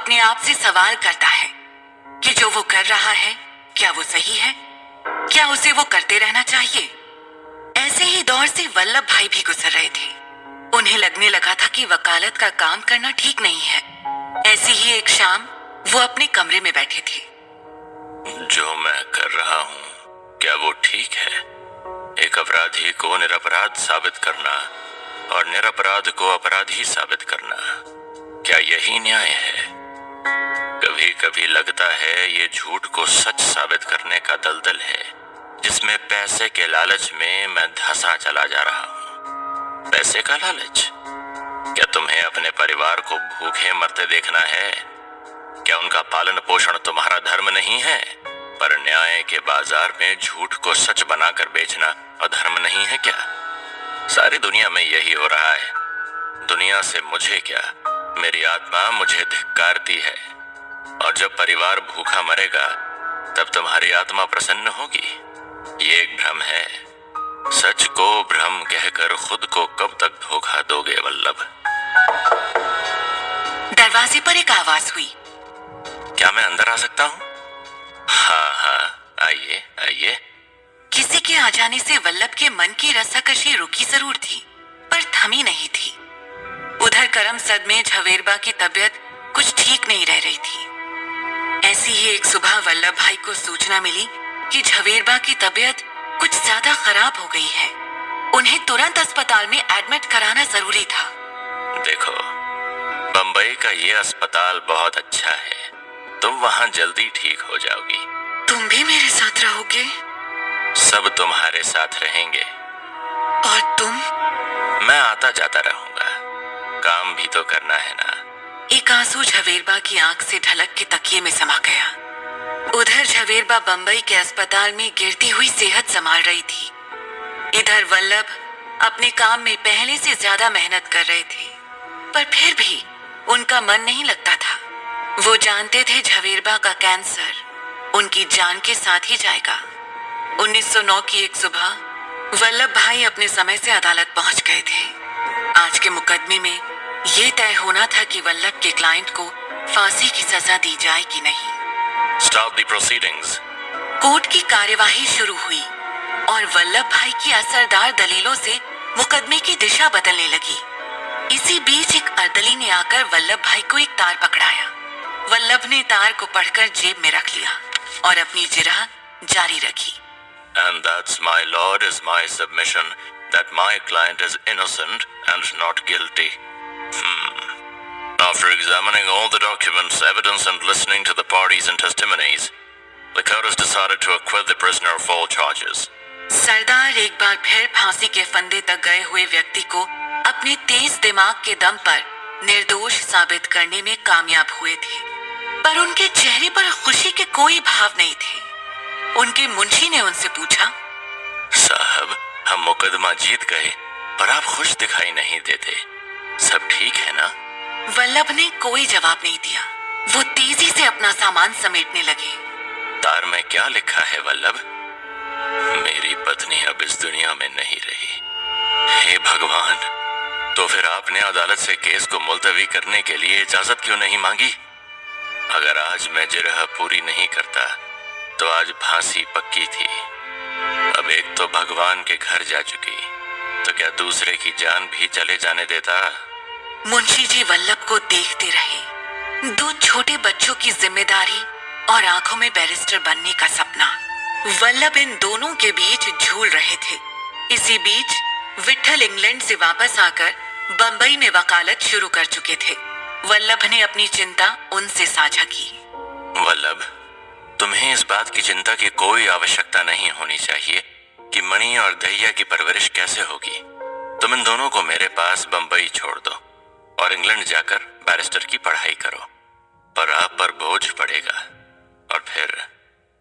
अपने आप से सवाल करता है कि जो वो कर रहा है क्या वो सही है, क्या उसे वो करते रहना चाहिए। ऐसे ही दौर से वल्लभ भाई भी गुजर रहे थे। उन्हें लगने लगा था कि वकालत का काम करना ठीक नहीं है। ऐसी ही एक शाम वो अपने कमरे में बैठे थे। जो मैं कर रहा हूँ क्या वो ठीक है? एक अपराधी को निरपराध साबित करना और निरपराध को अपराधी साबित करना, क्या यही न्याय है? कभी कभी लगता है ये झूठ को सच साबित करने का दलदल है जिसमें पैसे के लालच में मैं धंसा चला जा रहा हूँ। पैसे का लालच? क्या तुम्हें अपने परिवार को भूखे मरते देखना है? क्या उनका पालन पोषण तुम्हारा धर्म नहीं है? पर न्याय के बाजार में झूठ को सच बनाकर बेचना अधर्म नहीं है क्या? सारी दुनिया में यही हो रहा है। दुनिया से मुझे क्या, मेरी आत्मा मुझे धिक्कारती है। और जब परिवार भूखा मरेगा तब तुम्हारी आत्मा प्रसन्न होगी। ये एक भ्रम है। सच को भ्रम कहकर खुद को कब तक धोखा दोगे वल्लभ? दरवाजे पर एक आवाज हुई। क्या मैं अंदर आ सकता हूँ? हाँ, आइए आइए। किसी के आ जाने से वल्लभ के मन की रस्साकशी रुकी जरूर थी, पर थमी नहीं थी। उधर करमसद में झवेरबा की तबीयत कुछ ठीक नहीं रह रही थी। ऐसी ही एक सुबह वल्लभ भाई को सूचना मिली कि झवेरबा की तबीयत कुछ ज्यादा खराब हो गई है। उन्हें तुरंत अस्पताल में एडमिट कराना जरूरी था। देखो, बंबई का ये अस्पताल बहुत अच्छा है। तुम वहाँ जल्दी ठीक हो जाओगी। तुम भी मेरे साथ रहोगे? सब तुम्हारे साथ रहेंगे। और तुम? मैं आता जाता रहूंगा। काम भी तो करना है ना। एक आंसू झवेरबा की आंख से ढलक के तकिए में समा गया। उधर झवेरबा बंबई के अस्पताल में गिरती हुई सेहत संभाल रही थी। इधर वल्लभ अपने काम में पहले से ज्यादा मेहनत कर रहे थे, पर फिर भी उनका मन नहीं लगता था। वो जानते थे झवेरबा का कैंसर उनकी जान के साथ ही जाएगा। 1909 की एक सुबह वल्लभ भाई अपने समय से अदालत पहुंच गए थे। आज के मुकदमे में ये तय होना था कि वल्लभ के क्लाइंट को फांसी की सजा दी जाए कि नहीं। Stop the proceedings. कोर्ट की कार्यवाही शुरू हुई और वल्लभ भाई की असरदार दलीलों से मुकदमे की दिशा बदलने लगी। इसी बीच एक अर्दली ने आकर वल्लभ भाई को एक तार पकड़ाया। वल्लभ ने तार को पढ़कर जेब में रख लिया और अपनी जिरह जारी रखी। And that's my lord is my submission that my client is innocent and not guilty. After examining all the documents, evidence and listening to the parties and testimonies, the court has decided to acquit the prisoner of all charges. सरदार एक बार फिर फांसी के फंदे तक गए हुए व्यक्ति को अपने तेज दिमाग के दम पर निर्दोष साबित करने में कामयाब हुए थे, पर उनके चेहरे पर खुशी के कोई भाव नहीं थे। उनके मुंशी ने उनसे पूछा, साहब, हम मुकदमा जीत गए, पर आप खुश दिखाई नहीं देते। सब ठीक है ना? वल्लभ ने कोई जवाब नहीं दिया। वो तेजी से अपना सामान समेटने लगे। तार में क्या लिखा है वल्लभ? मेरी पत्नी अब इस दुनिया में नहीं रही। हे भगवान, तो फिर आपने अदालत से केस को मुलतवी करने के लिए इजाजत क्यों नहीं मांगी? अगर आज मैं जिरह पूरी नहीं करता तो आज फांसी पक्की थी। अब एक तो भगवान के घर जा चुकी, तो क्या दूसरे की जान भी चले जाने देता? मुंशी जी वल्लभ को देखते रहे। दो छोटे बच्चों की जिम्मेदारी और आंखों में बैरिस्टर बनने का सपना, वल्लभ इन दोनों के बीच झूल रहे थे। इसी बीच विट्ठल इंग्लैंड से वापस आकर बंबई में वकालत शुरू कर चुके थे। वल्लभ ने अपनी चिंता उनसे साझा की। वल्लभ, तुम्हें इस बात की चिंता की कोई आवश्यकता नहीं होनी चाहिए कि मणि और दहिया की परवरिश कैसे होगी। तुम इन दोनों को मेरे पास बंबई छोड़ दो और इंग्लैंड जाकर बैरिस्टर की पढ़ाई करो। पर आप पर बोझ पड़ेगा और फिर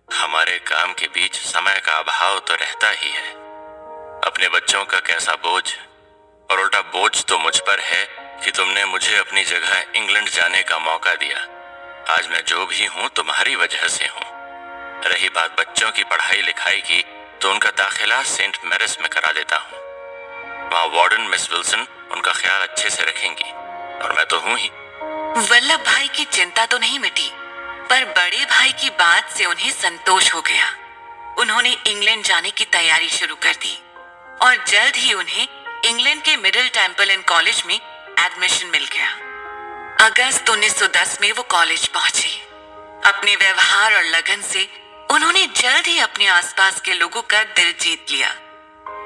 हमारे काम के बीच समय का अभाव तो रहता ही है। अपने बच्चों का कैसा बोझ, और उल्टा बोझ तो मुझ पर है कि तुमने मुझे अपनी जगह इंग्लैंड जाने का मौका दिया। आज मैं जो भी हूँ तुम्हारी वजह से हूँ। रही बात बच्चों की पढ़ाई लिखाई की, तो उनका दाखिला सेंट मैरिस में करा देता हूँ। वहाँ वार्डन मिस विल्सन उनका ख्याल अच्छे से रखेंगी और मैं तो हूँ ही। वल्लभ भाई की चिंता तो नहीं मिटी, पर बड़े भाई की बात से उन्हें संतोष हो गया। उन्होंने इंग्लैंड जाने की तैयारी शुरू कर दी और जल्द ही उन्हें इंग्लैंड के मिडिल टेम्पल एंड कॉलेज में एडमिशन मिल गया। अगस्त 1910 में वो कॉलेज पहुंचे। अपने व्यवहार और लगन से उन्होंने जल्द ही अपने आसपास के लोगों का दिल जीत लिया।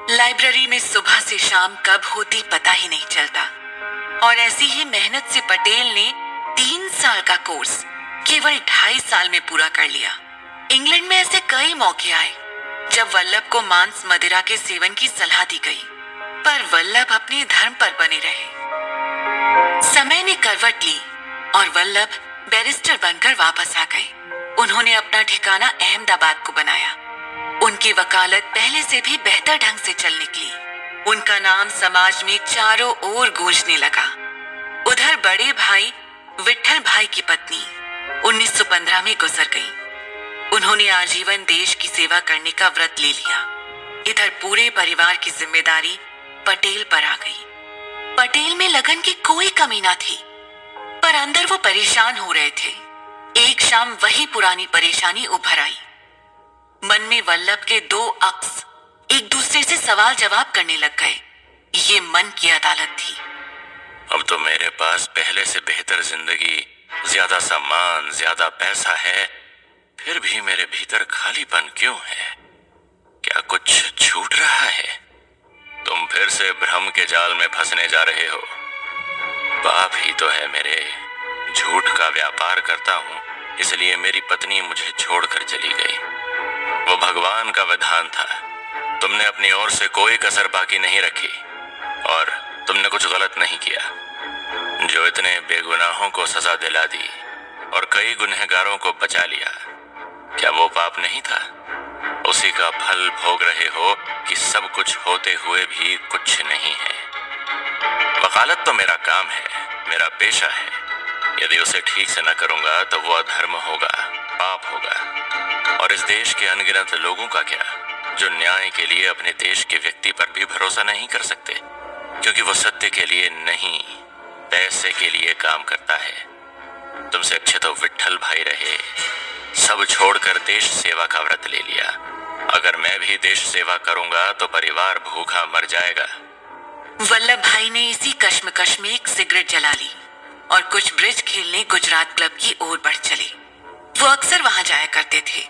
लाइब्रेरी में सुबह से शाम कब होती पता ही नहीं चलता, और ऐसी ही मेहनत से पटेल ने 3 साल का कोर्स केवल 2.5 साल में पूरा कर लिया। इंग्लैंड में ऐसे कई मौके आए जब वल्लभ को मांस मदिरा के सेवन की सलाह दी गई, पर वल्लभ अपने धर्म पर बने रहे। समय ने करवट ली और वल्लभ बैरिस्टर बनकर वापस आ गए। उन्होंने अपना ठिकाना अहमदाबाद को बनाया। उनकी वकालत पहले से भी बेहतर ढंग से चल निकली। उनका नाम समाज में चारों ओर गूंजने लगा। उधर बड़े भाई विट्ठल भाई की पत्नी 1915 में गुजर गई। उन्होंने आजीवन देश की सेवा करने का व्रत ले लिया। इधर पूरे परिवार की जिम्मेदारी पटेल पर आ गई। पटेल में लगन की कोई कमी ना थी, पर अंदर वो परेशान हो रहे थे। एक शाम वही पुरानी परेशानी उभर आई। मन में वल्लभ के 2 अक्स एक दूसरे से सवाल जवाब करने लग गए। ये मन की अदालत थी। अब तो मेरे पास पहले से बेहतर जिंदगी, ज्यादा सम्मान, ज्यादा पैसा है, फिर भी मेरे भीतर खालीपन क्यों है? क्या कुछ छूट रहा है? तुम फिर से भ्रम के जाल में फंसने जा रहे हो। पाप ही तो है मेरे। झूठ का व्यापार करता हूँ, इसलिए मेरी पत्नी मुझे छोड़कर चली गई। वो भगवान का विधान था। तुमने अपनी ओर से कोई कसर बाकी नहीं रखी और तुमने कुछ गलत नहीं किया। जो इतने बेगुनाहों को सजा दिला दी और कई गुनहगारों को बचा लिया, क्या वो पाप नहीं था? उसी का फल भोग रहे हो कि सब कुछ होते हुए भी कुछ नहीं है। वकालत तो मेरा काम है, मेरा पेशा है। यदि उसे ठीक से न करूंगा तो वो अधर्म होगा, पाप होगा। और इस देश के अनगिनत लोगों का क्या, जो न्याय के लिए अपने देश के व्यक्ति पर भी भरोसा नहीं कर सकते, क्योंकि वो सत्य के लिए नहीं, पैसे के लिए काम करता है। तुमसे अच्छे तो विट्ठल भाई रहे। सब छोड़कर देश सेवा का व्रत ले लिया। अगर मैं भी देश सेवा करूंगा तो परिवार भूखा मर जाएगा। वल्लभ भाई ने इसी कश्मकश में एक सिगरेट जला ली और कुछ ब्रिज खेलने गुजरात क्लब की ओर बढ़ चले। वो अक्सर वहां जाया करते थे।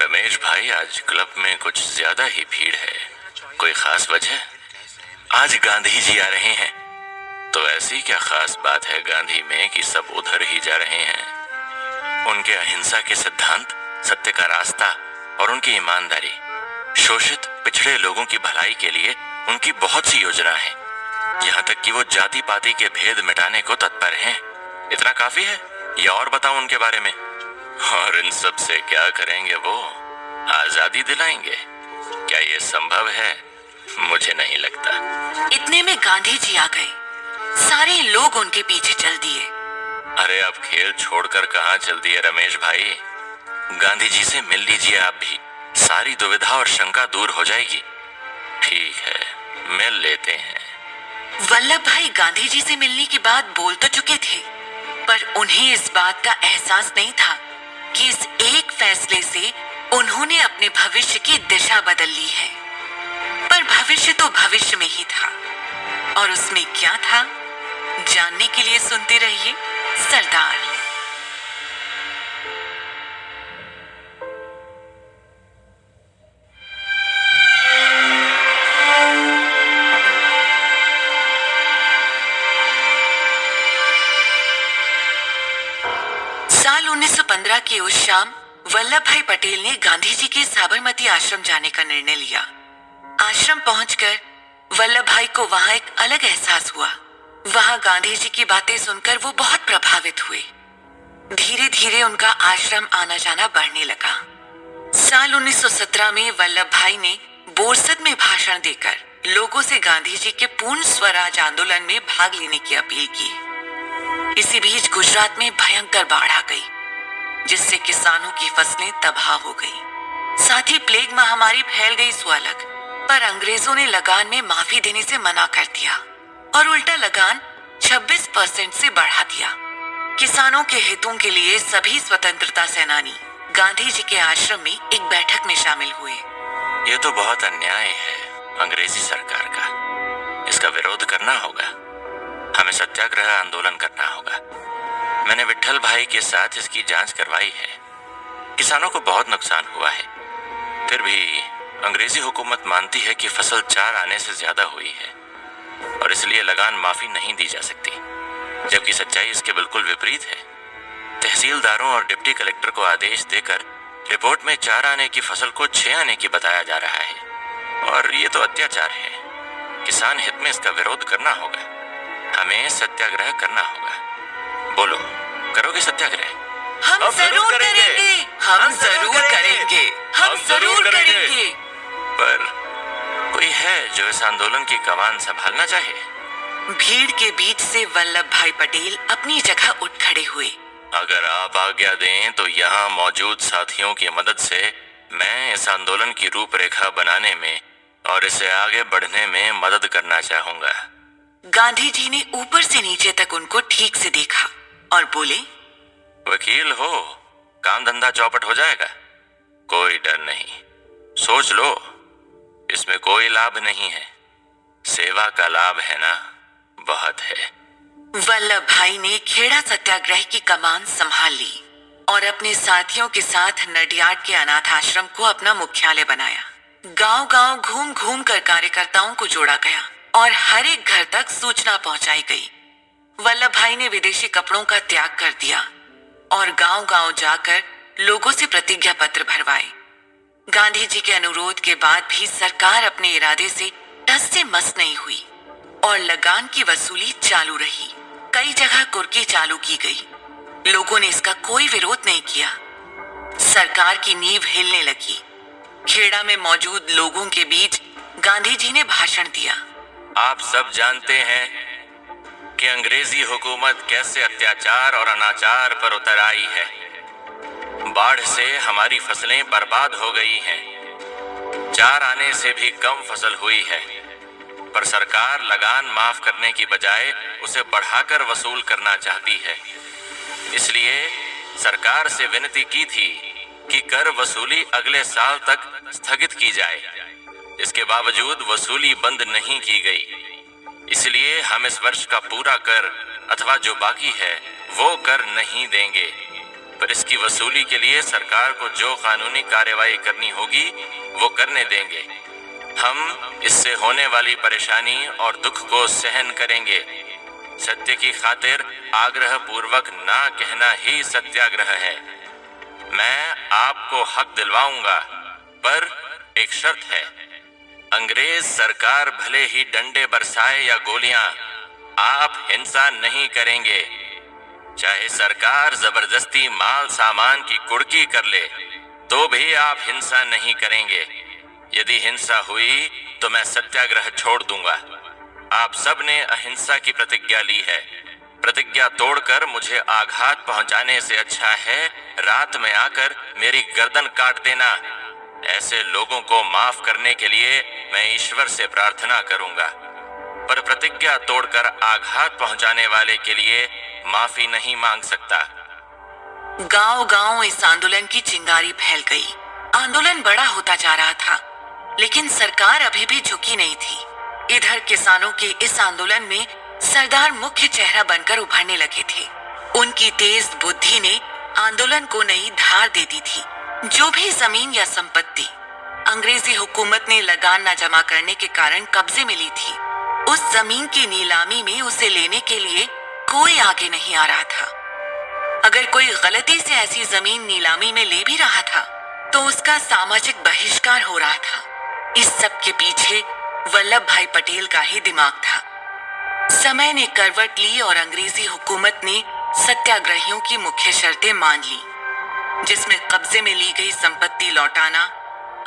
रमेश भाई, आज क्लब में कुछ ज्यादा ही भीड़ है। कोई खास वजह? आज गांधी जी आ रहे हैं। तो ऐसी क्या खास बात है गांधी में कि सब उधर ही जा रहे हैं? उनके अहिंसा के सिद्धांत, सत्य का रास्ता और उनकी ईमानदारी, शोषित पिछड़े लोगों की भलाई के लिए उनकी बहुत सी योजना है। यहाँ तक कि वो जाति पाति के भेद मिटाने को तत्पर हैं। इतना काफी है या और बताऊं उनके बारे में? और इन सब से क्या करेंगे वो? आजादी दिलाएंगे? क्या ये संभव है? मुझे नहीं लगता। इतने में गांधी जी आ गए। सारे लोग उनके पीछे चल दिए। अरे आप खेल छोड़कर कहाँ चल दिए रमेश भाई? गांधी जी से मिल लीजिए आप भी। सारी दुविधा और शंका दूर हो जाएगी। ठीक है, मिल लेते हैं। वल्लभ भाई गांधी जी से मिलने की बात बोल तो चुके थे, पर उन्हें इस बात का एहसास नहीं था कि इस एक फैसले से उन्होंने अपने भविष्य की दिशा बदल ली है। पर भविष्य तो भविष्य में ही था, और उसमें क्या था जानने के लिए सुनते रहिए सरदार। साल 1915 की उस शाम वल्लभ भाई पटेल ने गांधी जी के साबरमती आश्रम जाने का निर्णय लिया। आश्रम पहुंचकर वल्लभ भाई को वहां एक अलग एहसास हुआ। वहां गांधी जी की बातें सुनकर वो बहुत प्रभावित हुए। धीरे धीरे उनका आश्रम आना जाना बढ़ने लगा। साल 1917 में वल्लभ भाई ने बोरसद में भाषण देकर लोगों से गांधी जी के पूर्ण स्वराज आंदोलन में भाग लेने की अपील की। इसी बीच गुजरात में भयंकर बाढ़ आ गई, जिससे किसानों की फसलें तबाह हो गई। साथ ही प्लेग महामारी फैल गई सो अलग, पर अंग्रेजों ने लगान में माफी देने से मना कर दिया और उल्टा लगान 26% से बढ़ा दिया। किसानों के हितों के लिए सभी स्वतंत्रता सेनानी गांधी जी के आश्रम में एक बैठक में शामिल हुए। ये तो बहुत अन्याय है अंग्रेजी सरकार का। इसका विरोध करना होगा। हमें सत्याग्रह आंदोलन करना होगा। मैंने विट्ठल भाई के साथ इसकी जांच करवाई है। किसानों को बहुत नुकसान हुआ है। फिर भी अंग्रेजी हुकूमत मानती है कि फसल 4 आने से ज्यादा हुई है और इसलिए लगान माफी नहीं दी जा सकती, जबकि सच्चाई इसके बिल्कुल विपरीत है। तहसीलदारों और डिप्टी कलेक्टर को आदेश देकर रिपोर्ट में 4 आने की फसल को 6 आने की बताया जा रहा है और ये तो अत्याचार है। किसान हित में इसका विरोध करना होगा। हमें सत्याग्रह करना होगा। बोलो, करोगे सत्याग्रह? हम जरूर करेंगे, हम जरूर करेंगे, हम जरूर करेंगे। पर कोई है जो इस आंदोलन की कमान संभालना चाहे? भीड़ के बीच से वल्लभ भाई पटेल अपनी जगह उठ खड़े हुए। अगर आप आज्ञा दें तो यहाँ मौजूद साथियों की मदद से मैं इस आंदोलन की रूपरेखा बनाने में और इसे आगे बढ़ने में मदद करना चाहूंगा। गांधी जी ने ऊपर से नीचे तक उनको ठीक से देखा और बोले, वकील हो, काम धंधा चौपट हो जाएगा। कोई डर नहीं, सोच लो, इसमें कोई लाभ नहीं है, सेवा का लाभ है ना, बहुत है। वल्लभ भाई ने खेड़ा सत्याग्रह की कमान संभाल ली और अपने साथियों के साथ नडियाड के अनाथ आश्रम को अपना मुख्यालय बनाया। गांव-गांव घूम घूम कर कार्यकर्ताओं को जोड़ा गया और हर एक घर तक सूचना पहुंचाई गई। वल्लभ भाई ने विदेशी कपड़ों का त्याग कर दिया और गांव-गांव जाकर लोगों से प्रतिज्ञा पत्र भरवाए। गांधी जी के अनुरोध के बाद भी सरकार अपने इरादे से टस से मस नहीं हुई और लगान की वसूली चालू रही। कई जगह कुर्की चालू की गई। लोगों ने इसका कोई विरोध नहीं किया। सरकार की नींव हिलने लगी। खेड़ा में मौजूद लोगों के बीच गांधी जी ने भाषण दिया। आप सब जानते हैं कि अंग्रेजी हुकूमत कैसे अत्याचार और अनाचार पर उतर आई है। बाढ़ से हमारी फसलें बर्बाद हो गई हैं। 4 आने से भी कम फसल हुई है, पर सरकार लगान माफ करने की बजाय उसे बढ़ाकर वसूल करना चाहती है। इसलिए सरकार से विनती की थी कि कर वसूली अगले साल तक स्थगित की जाए। इसके बावजूद वसूली बंद नहीं की गई। इसलिए हम इस वर्ष का पूरा कर अथवा जो बाकी है वो कर नहीं देंगे, पर इसकी वसूली के लिए सरकार को जो कानूनी कार्यवाही करनी होगी वो करने देंगे। हम इससे होने वाली परेशानी और दुख को सहन करेंगे। सत्य की खातिर आग्रह पूर्वक ना कहना ही सत्याग्रह है। मैं आपको हक दिलवाऊंगा, पर एक शर्त है। अंग्रेज सरकार भले ही डंडे बरसाए या गोलियां, आप हिंसा नहीं करेंगे। चाहे सरकार जबरदस्ती माल सामान की कुर्की कर ले, तो भी आप हिंसा नहीं करेंगे। यदि हिंसा हुई तो मैं सत्याग्रह छोड़ दूंगा। आप सब ने अहिंसा की प्रतिज्ञा ली है। प्रतिज्ञा तोड़कर मुझे आघात पहुंचाने से अच्छा है रात में आकर मेरी गर्दन काट देना। ऐसे लोगों को माफ करने के लिए मैं ईश्वर से प्रार्थना करूंगा, पर प्रतिज्ञा तोड़कर आघात पहुंचाने वाले के लिए माफी नहीं मांग सकता। गांव-गांव इस आंदोलन की चिंगारी फैल गई। आंदोलन बड़ा होता जा रहा था, लेकिन सरकार अभी भी झुकी नहीं थी। इधर किसानों के इस आंदोलन में सरदार मुख्य चेहरा बनकर उभरने लगे थे। उनकी तेज बुद्धि ने आंदोलन को नई धार दे दी थी। जो भी जमीन या संपत्ति अंग्रेजी हुकूमत ने लगान न जमा करने के कारण कब्जे में ली थी, उस जमीन की नीलामी में उसे लेने के लिए कोई आगे नहीं आ रहा था। अगर कोई गलती से ऐसी जमीन नीलामी में ले भी रहा था तो उसका सामाजिक बहिष्कार हो रहा था। इस सब के पीछे वल्लभ भाई पटेल का ही दिमाग था। समय ने करवट ली और अंग्रेजी हुकूमत ने सत्याग्रहियों की मुख्य शर्तें मान ली, जिसमें कब्जे में ली गई संपत्ति लौटाना,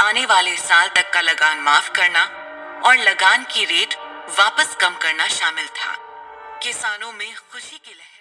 आने वाले साल तक का लगान माफ करना और लगान की रेट वापस कम करना शामिल था। किसानों में खुशी की लहर